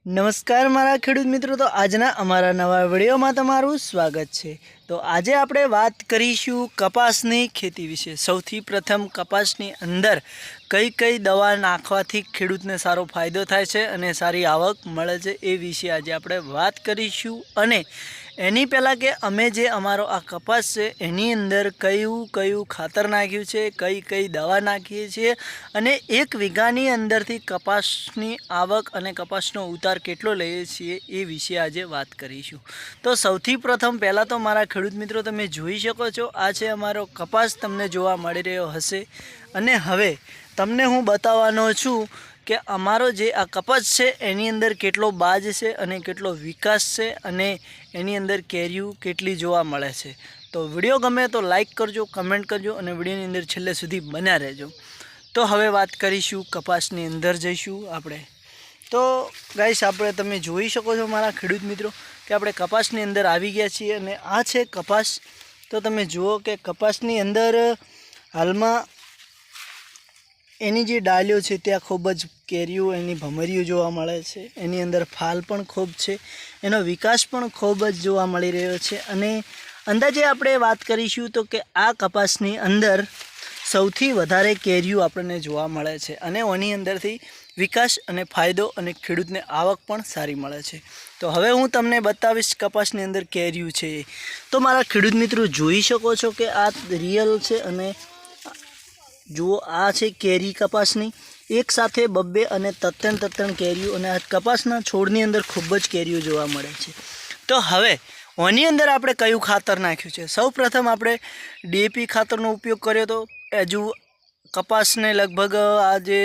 નમસ્કાર મારા ખેડૂત મિત્રો, તો આજના અમારા નવા વિડીયોમાં તમારું સ્વાગત છે। તો આજે આપણે વાત કરીશું કપાસની ખેતી વિશે। સૌથી પ્રથમ કપાસની અંદર કઈ કઈ દવા નાખવાથી ખેડૂતને સારો ફાયદો થાય છે અને સારી આવક મળે છે એ વિશે આજે આપણે વાત કરીશું। અને એની પહેલાં કે અમે જે અમારો આ કપાસ છે એની અંદર કયું કયું ખાતર નાખ્યું છે, કઈ કઈ દવા નાખીએ છીએ અને એક વીઘાની અંદરથી કપાસની આવક અને કપાસનો ઉતાર કેટલો લઈએ છીએ એ વિશે આજે વાત કરીશું। તો સૌથી પ્રથમ પહેલાં તો મારા ખેડૂત મિત્રો તમે જોઈ શકો છો, આ છે અમારો કપાસ, તમને જોવા મળી રહ્યો હશે। અને હવે તમને હું બતાવવાનો છું કે અમારો જે આ કપાસ છે એની અંદર કેટલો બાજ છે અને કેટલો વિકાસ છે અને એની અંદર કેરીઓ કેટલી જોવા મળે છે। તો વિડીયો ગમે તો લાઈક કરજો, કમેન્ટ કરજો અને વિડીયોની અંદર છેલ્લે સુધી બન્યા રહેજો। તો હવે વાત કરીશું, કપાસની અંદર જઈશું આપણે। તો ગાઈસ આપણે તમે જોઈ શકો છો મારા ખેડૂત મિત્રો કે આપણે કપાસની અંદર આવી ગયા છીએ અને આ છે કપાસ। તો તમે જુઓ કે કપાસની અંદર હાલમાં એની જે ડાળીઓ છે ત્યાં ખૂબ જ કેરીઓ, એની ભમરીઓ જોવા મળે છે, એની અંદર ફાલ પણ ખૂબ છે, એનો વિકાસ પણ ખૂબ જ જોવા મળી રહ્યો છે। અને અંદાજે આપણે વાત કરીશું તો કે આ કપાસની અંદર સૌથી વધારે કેરીઓ આપણને જોવા મળે છે અને એની અંદરથી વિકાસ અને ફાયદો અને ખેડૂતને આવક પણ સારી મળે છે। તો હવે હું તમને બતાવીશ કપાસની અંદર કેરીઓ છે। તો મારા ખેડૂત મિત્રો જોઈ શકો છો કે આ રિયલ છે અને જુઓ આ છે કેરી કપાસની, એક સાથે બબ્બે અને ત્રણ કેરીઓ અને આ કપાસના છોડની અંદર ખૂબ જ કેરીઓ જોવા મળે છે। તો હવે આની અંદર આપણે કયું ખાતર નાખ્યું છે? સૌ પ્રથમ આપણે DAP ખાતરનો ઉપયોગ કર્યો હતો। હજુ કપાસને લગભગ આજે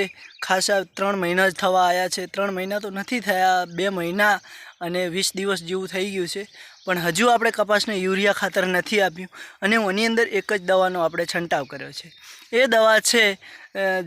ખાસા 3 મહિના જ થવા આવ્યા છે। 3 મહિના તો નથી થયા, 2 મહિના અને 20 દિવસ જેવું થઈ ગયું છે, પણ હજુ આપણે કપાસને યુરિયા ખાતર નથી આપ્યું અને એની અંદર એક જ દવાનો આપણે છંટાવ કર્યો છે। એ દવા છે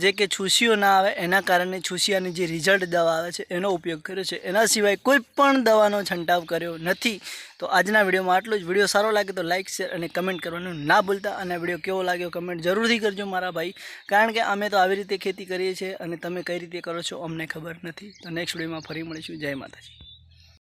જે કે છૂસીઓ ના આવે એના કારણે છૂસિયાની જે રિઝલ્ટ દવા આવે છે એનો ઉપયોગ કર્યો છે, એના સિવાય કોઈ પણ દવાનો છંટાવ કર્યો નથી। તો આજના વિડીયોમાં આટલું જ। વિડીયો સારો લાગે તો લાઇક, શેર અને કમેન્ટ કરવાનું ના ભૂલતા। અને વિડીયો કેવો લાગ્યો કમેન્ટ જરૂરથી કરજો મારા ભાઈ, કારણ કે અમે તો આવી રીતે ખેતી કરીએ છીએ અને તમે કઈ રીતે કરો છો અમને ખબર નથી। તો નેક્સ્ટ વિડીયોમાં ફરી મળીશું। જય માતાજી।